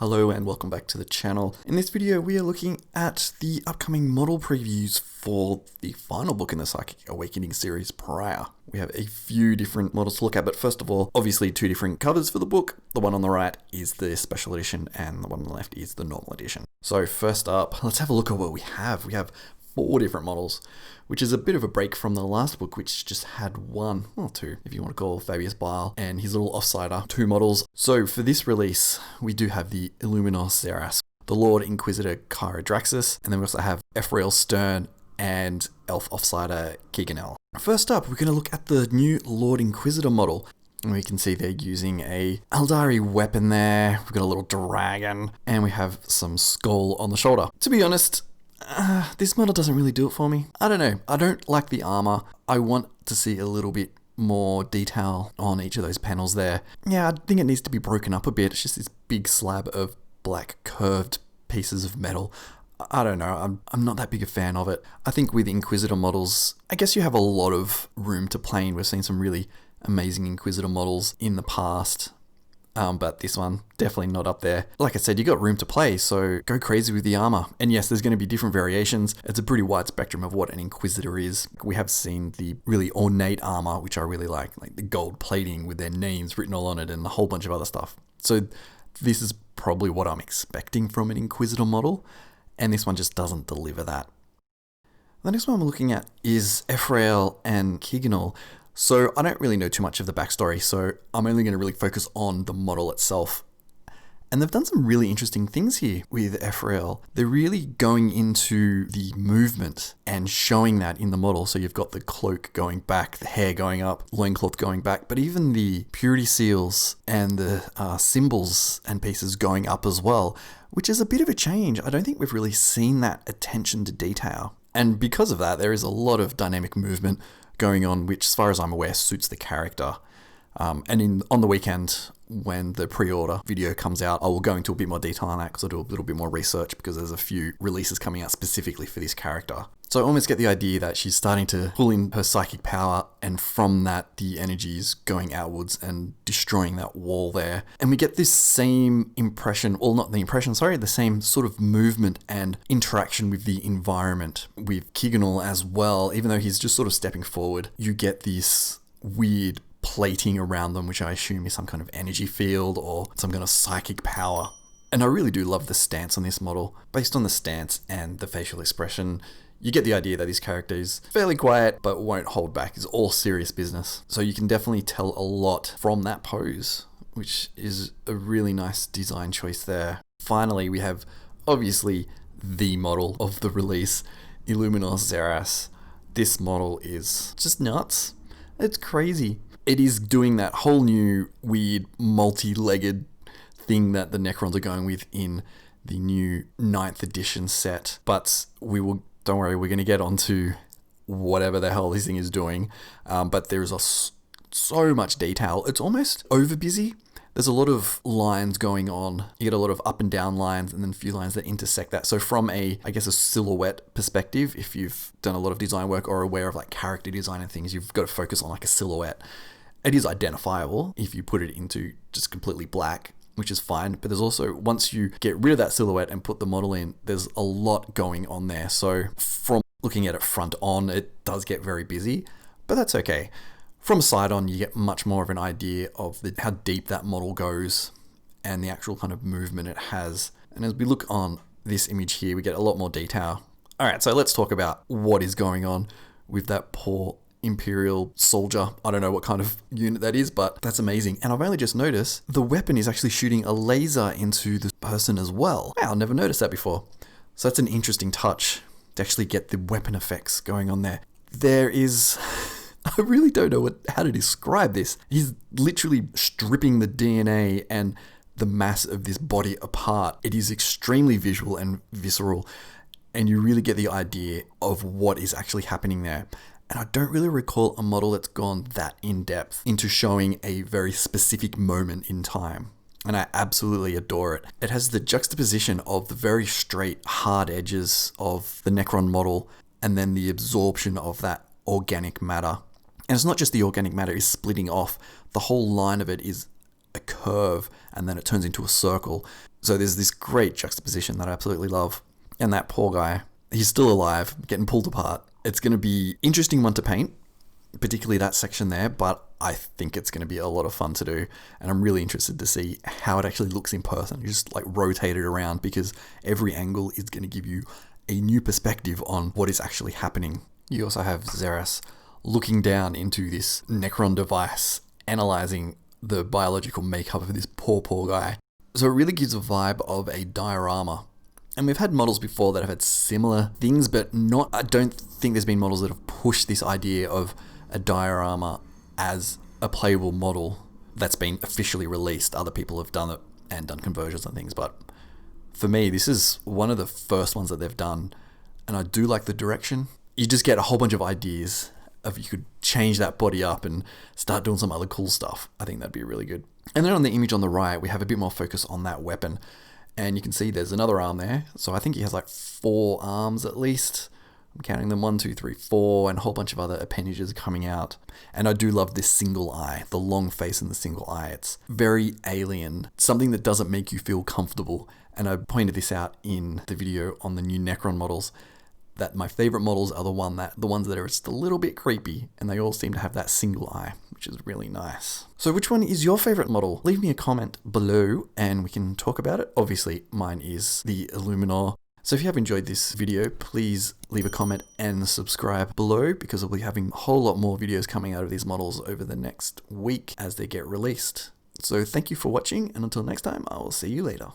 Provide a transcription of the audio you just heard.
Hello and welcome back to the channel. In this video we are looking at the upcoming model previews for the final book in the Psychic Awakening series, Pariah. We have a few different models to look at, but first of all, obviously two different covers for the book. The one on the right is the special edition and the one on the left is the normal edition. So first up, let's have a look at what we have. We have 4 different models, which is a bit of a break from the last book, which just had one, or two, if you want to call Fabius Bile and his little offsider, 2 models. So for this release, we do have the Illuminos Xerath, the Lord Inquisitor Kyrodraxus, and then we also have Ephrael Stern and Elf Offsider Keeganel. First up, we're going to look at the new Lord Inquisitor model. And we can see they're using a Aeldari weapon there. We've got a little dragon, and we have some skull on the shoulder. To be honest, this model doesn't really do it for me. I don't know. I don't like the armor. I want to see a little bit more detail on each of those panels there. Yeah, I think it needs to be broken up a bit. It's just this big slab of black curved pieces of metal. I don't know. I'm not that big a fan of it. I think with Inquisitor models, I guess you have a lot of room to play in. We've seen some really amazing Inquisitor models in the past. But this one, definitely not up there. Like I said, you got room to play, so go crazy with the armor. And yes, there's going to be different variations. It's a pretty wide spectrum of what an Inquisitor is. We have seen the really ornate armor, which I really like the gold plating with their names written all on it and a whole bunch of other stuff. So this is probably what I'm expecting from an Inquisitor model, and this one just doesn't deliver that. The next one we're looking at is Ephrael and Keeganel. So I don't really know too much of the backstory, so I'm only going to really focus on the model itself. And they've done some really interesting things here with Ephrael. They're really going into the movement and showing that in the model. So you've got the cloak going back, the hair going up, loincloth going back, but even the purity seals and the symbols and pieces going up as well, which is a bit of a change. I don't think we've really seen that attention to detail. And because of that, there is a lot of dynamic movement going on, which as far as I'm aware suits the character. And on the weekend when the pre-order video comes out, I will go into a bit more detail on that because I'll do a little bit more research because there's a few releases coming out specifically for this character. So I almost get the idea that she's starting to pull in her psychic power, and from that the energy is going outwards and destroying that wall there. And we get this same impression, well not the impression, sorry, the same sort of movement and interaction with the environment with Keeganel as well. Even though he's just sort of stepping forward, you get this weird plating around them, which I assume is some kind of energy field or some kind of psychic power. And I really do love the stance on this model. Based on the stance and the facial expression, you get the idea that this character is fairly quiet but won't hold back. It's all serious business. So you can definitely tell a lot from that pose, which is a really nice design choice there. Finally, we have obviously the model of the release, Illuminos Xerath. This model is just nuts. It's crazy. It is doing that whole new weird multi-legged thing that the Necrons are going with in the new 9th edition set. But don't worry, we're going to get onto whatever the hell this thing is doing. But there's so much detail. It's almost over busy. There's a lot of lines going on. You get a lot of up and down lines and then a few lines that intersect that. So from a silhouette perspective, if you've done a lot of design work or are aware of character design and things, you've got to focus on a silhouette. It is identifiable if you put it into just completely black, which is fine. But there's also, once you get rid of that silhouette and put the model in, there's a lot going on there. So from looking at it front on, it does get very busy, but that's okay. From side on, you get much more of an idea of how deep that model goes and the actual kind of movement it has. And as we look on this image here, we get a lot more detail. All right, so let's talk about what is going on with that poor Imperial soldier. I don't know what kind of unit that is, but that's amazing. And I've only just noticed the weapon is actually shooting a laser into the person as well. Wow, I never noticed that before. So that's an interesting touch to actually get the weapon effects going on there. There is... I really don't know how to describe this. He's literally stripping the DNA and the mass of this body apart. It is extremely visual and visceral, and you really get the idea of what is actually happening there. And I don't really recall a model that's gone that in-depth into showing a very specific moment in time. And I absolutely adore it. It has the juxtaposition of the very straight, hard edges of the Necron model, and then the absorption of that organic matter. And it's not just the organic matter is splitting off. The whole line of it is a curve, and then it turns into a circle. So there's this great juxtaposition that I absolutely love. And that poor guy, he's still alive, getting pulled apart. It's going to be an interesting one to paint, particularly that section there, but I think it's going to be a lot of fun to do. And I'm really interested to see how it actually looks in person. You just like rotate it around, because every angle is going to give you a new perspective on what is actually happening. You also have Xeras looking down into this Necron device, analyzing the biological makeup of this poor guy. So it really gives a vibe of a diorama. And we've had models before that have had similar things, but I don't think there's been models that have pushed this idea of a diorama as a playable model that's been officially released. Other people have done it and done conversions and things, but for me, this is one of the first ones that they've done, and I do like the direction. You just get a whole bunch of ideas of you could change that body up and start doing some other cool stuff. I think that'd be really good. And then on the image on the right, we have a bit more focus on that weapon. And you can see there's another arm there. So I think he has like 4 arms at least. I'm counting them 1, 2, 3, 4, and a whole bunch of other appendages coming out. And I do love this single eye, the long face and the single eye. It's very alien, something that doesn't make you feel comfortable. And I pointed this out in the video on the new Necron models, that my favorite models are the ones that are just a little bit creepy, and they all seem to have that single eye, which is really nice. So which one is your favorite model? Leave me a comment below and we can talk about it. Obviously mine is the Illuminor. So if you have enjoyed this video, please leave a comment and subscribe below, because I'll be having a whole lot more videos coming out of these models over the next week as they get released. So thank you for watching, and until next time, I will see you later.